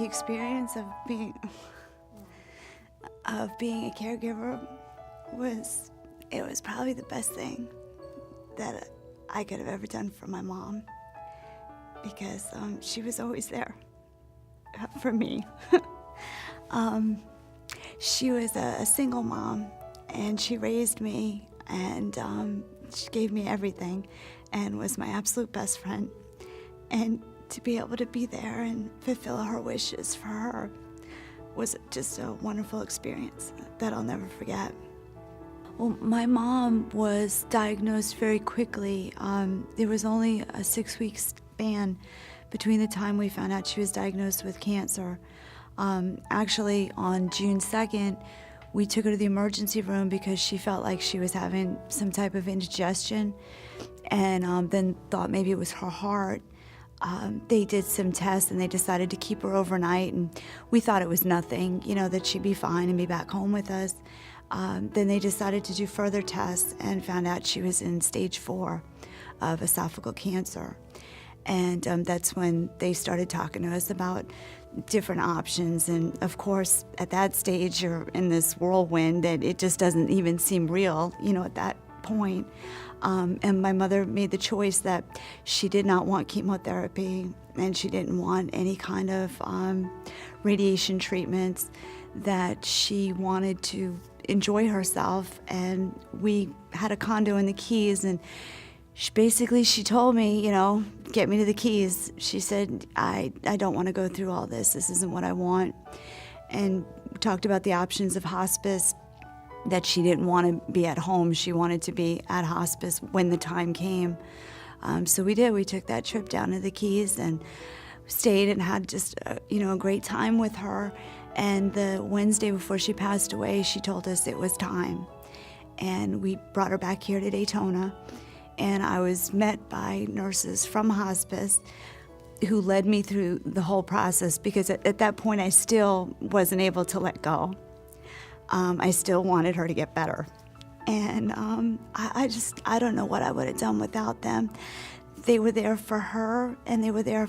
experience of being a caregiver was probably the best thing that I could have ever done for my mom, because she was always there for me. She was a single mom, and she raised me, and she gave me everything and was my absolute best friend. And to be able to be there and fulfill her wishes for her was just a wonderful experience that I'll never forget. Well, my mom was diagnosed very quickly. There was only a 6-week span between the time we found out she was diagnosed with cancer. Actually, on June 2nd, we took her to the emergency room because she felt like she was having some type of indigestion, and then thought maybe it was her heart. They did some tests and they decided to keep her overnight, and we thought it was nothing, that she'd be fine and be back home with us. Then they decided to do further tests and found out she was in stage 4 of esophageal cancer. And that's when they started talking to us about different options. And of course, at that stage, you're in this whirlwind that it just doesn't even seem real, at that point. And my mother made the choice that she did not want chemotherapy, and she didn't want any kind of radiation treatments, that she wanted to enjoy herself. And we had a condo in the Keys, and she told me, get me to the Keys. She said, I don't want to go through all this. This isn't what I want. And we talked about the options of hospice, that she didn't want to be at home. She wanted to be at hospice when the time came. So we did. We took that trip down to the Keys and stayed and had just a great time with her. And the Wednesday before she passed away, she told us it was time. And we brought her back here to Daytona. And I was met by nurses from hospice who led me through the whole process, because at that point I still wasn't able to let go. I still wanted her to get better. And I don't know what I would have done without them. They were there for her, and they were there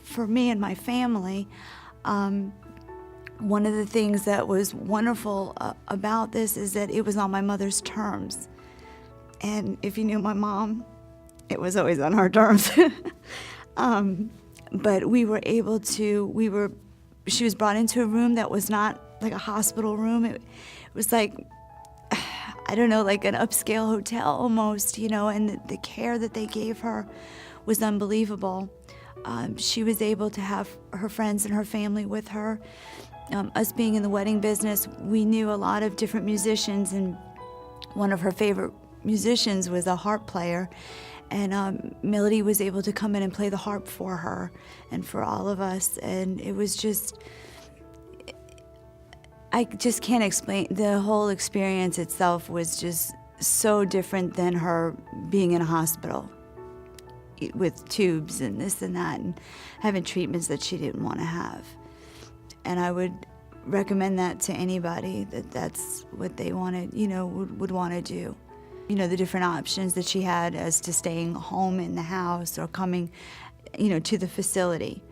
for me and my family. One of the things that was wonderful about this is that it was on my mother's terms. And if you knew my mom, it was always on her terms. But we were able to, she was brought into a room that was not like a hospital room. It was like, I don't know, like an upscale hotel almost, and the care that they gave her was unbelievable. She was able to have her friends and her family with her. Us being in the wedding business, we knew a lot of different musicians, and one of her favorite musicians was a harp player, and Melody was able to come in and play the harp for her and for all of us. And it was just, I just can't explain. The whole experience itself was just so different than her being in a hospital with tubes and this and that, and having treatments that she didn't want to have. And I would recommend that to anybody, that's what they wanted, would want to do. The different options that she had as to staying home in the house or coming, to the facility.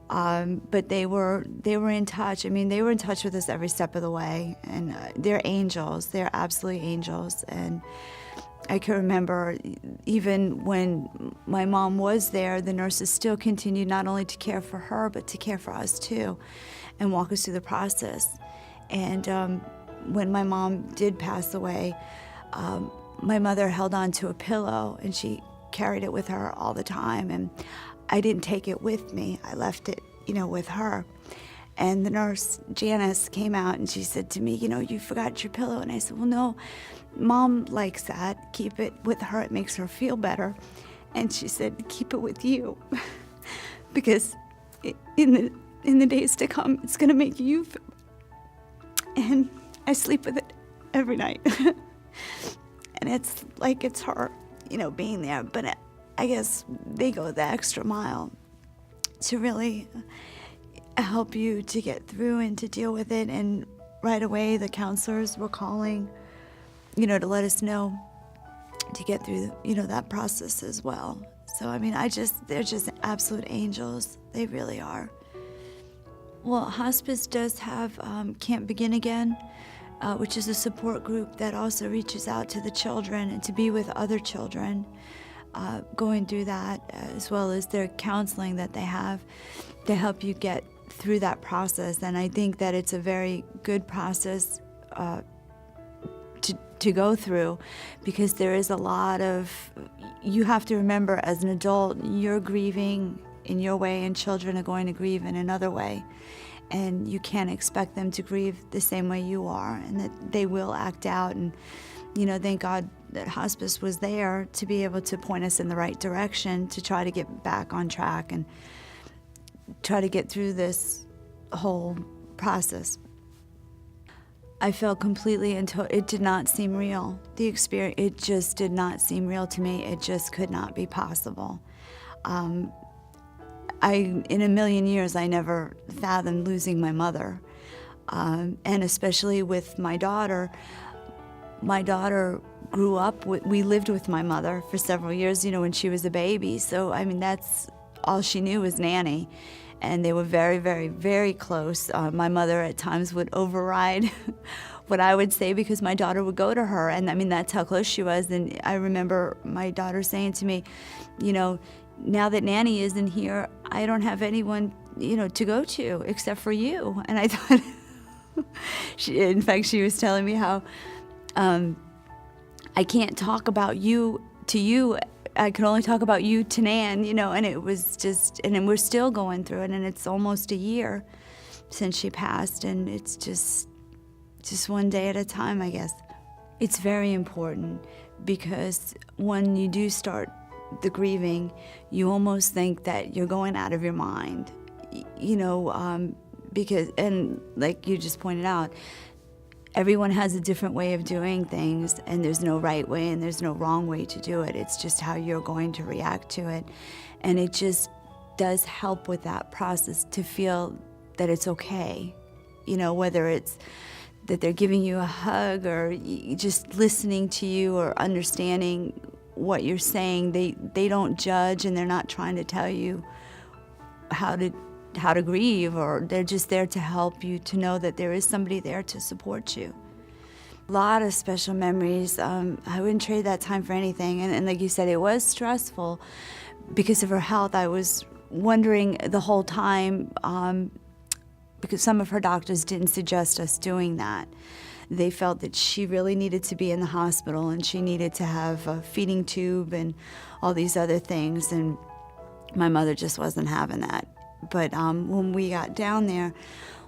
But they were in touch. They were in touch with us every step of the way, and they're angels. They're absolutely angels. And I can remember even when my mom was there, the nurses still continued not only to care for her, but to care for us too, and walk us through the process. And when my mom did pass away, my mother held on to a pillow, and she carried it with her all the time. And I didn't take it with me. I left it, with her. And the nurse, Janice, came out and she said to me, you forgot your pillow. And I said, well, no, Mom likes that. Keep it with her. It makes her feel better. And she said, keep it with you. Because in the days to come, it's going to make you feel better. And I sleep with it every night. And it's like it's her, being there. But I guess they go the extra mile to really help you to get through and to deal with it. And right away, the counselors were calling, to let us know to get through, that process as well. So, they're just absolute angels. They really are. Well, hospice does have Can't Begin Again, which is a support group that also reaches out to the children and to be with other children going through that, as well as their counseling that they have to help you get through that process. And I think that it's a very good process to go through, because there is a lot of, you have to remember as an adult, you're grieving in your way and children are going to grieve in another way. And you can't expect them to grieve the same way you are, and that they will act out. And, thank God that hospice was there to be able to point us in the right direction to try to get back on track and try to get through this whole process. I felt completely it did not seem real. The experience, it just did not seem real to me. It just could not be possible. In a million years, I never fathomed losing my mother. And especially with my daughter grew up, we lived with my mother for several years, when she was a baby. So, that's all she knew was nanny. And they were very, very, very close. My mother at times would override what I would say because my daughter would go to her. And that's how close she was. And I remember my daughter saying to me, now that Nanny isn't here, I don't have anyone, to go to except for you. And I thought, in fact, she was telling me how I can't talk about you to you. I could only talk about you to Nan, and it was just, and then we're still going through it, and it's almost a year since she passed, and it's just one day at a time, I guess. It's very important because when you do start the grieving, you almost think that you're going out of your mind, because, and like you just pointed out, everyone has a different way of doing things, and there's no right way and there's no wrong way to do it. It's just how you're going to react to it. And it just does help with that process to feel that it's okay, whether it's that they're giving you a hug or just listening to you or understanding what you're saying. They don't judge, and they're not trying to tell you how to grieve, or they're just there to help you, to know that there is somebody there to support you. A lot of special memories. I wouldn't trade that time for anything. And like you said, it was stressful because of her health. I was wondering the whole time, because some of her doctors didn't suggest us doing that. They felt that she really needed to be in the hospital and she needed to have a feeding tube and all these other things. And my mother just wasn't having that. But when we got down there,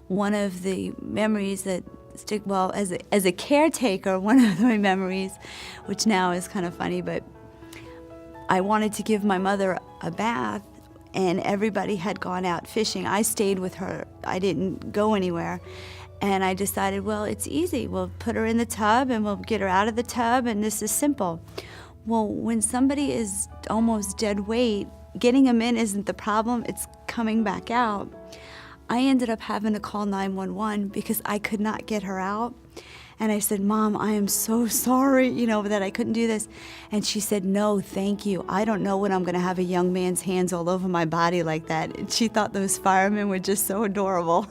one of the memories that stick, well, as a caretaker, one of my memories, which now is kind of funny, but I wanted to give my mother a bath, and everybody had gone out fishing. I stayed with her. I didn't go anywhere. And I decided, well, it's easy. We'll put her in the tub and we'll get her out of the tub, and this is simple. Well, when somebody is almost dead weight, getting them in isn't the problem, it's coming back out. I ended up having to call 911 because I could not get her out. And I said, Mom, I am so sorry, that I couldn't do this. And she said, no, thank you. I don't know when I'm going to have a young man's hands all over my body like that. And she thought those firemen were just so adorable.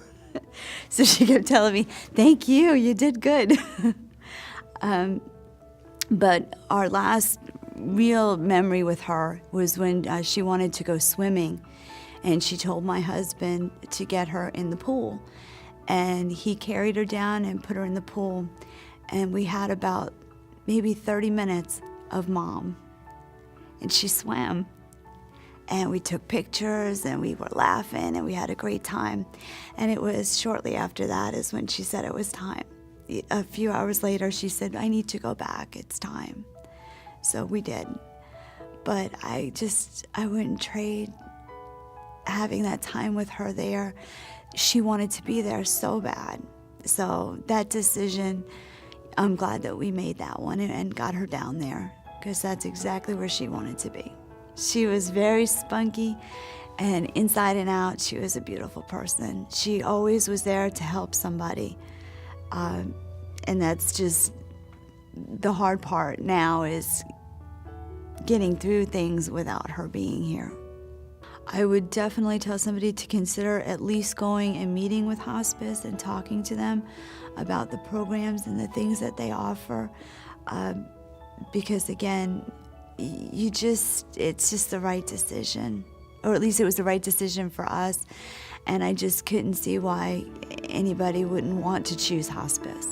So she kept telling me, thank you, you did good. But our last real memory with her was when she wanted to go swimming, and she told my husband to get her in the pool, and he carried her down and put her in the pool, and we had about maybe 30 minutes of Mom, and she swam, and we took pictures and we were laughing and we had a great time. And it was shortly after that is when she said it was time. A few hours later she said, I need to go back, it's time. So we did. But I wouldn't trade having that time with her there. She wanted to be there so bad. So that decision, I'm glad that we made that one and got her down there, because that's exactly where she wanted to be. She was very spunky, and inside and out, she was a beautiful person. She always was there to help somebody. And that's just the hard part now, is getting through things without her being here. I would definitely tell somebody to consider at least going and meeting with hospice and talking to them about the programs and the things that they offer. Because again, it's just the right decision. Or at least it was the right decision for us. And I just couldn't see why anybody wouldn't want to choose hospice.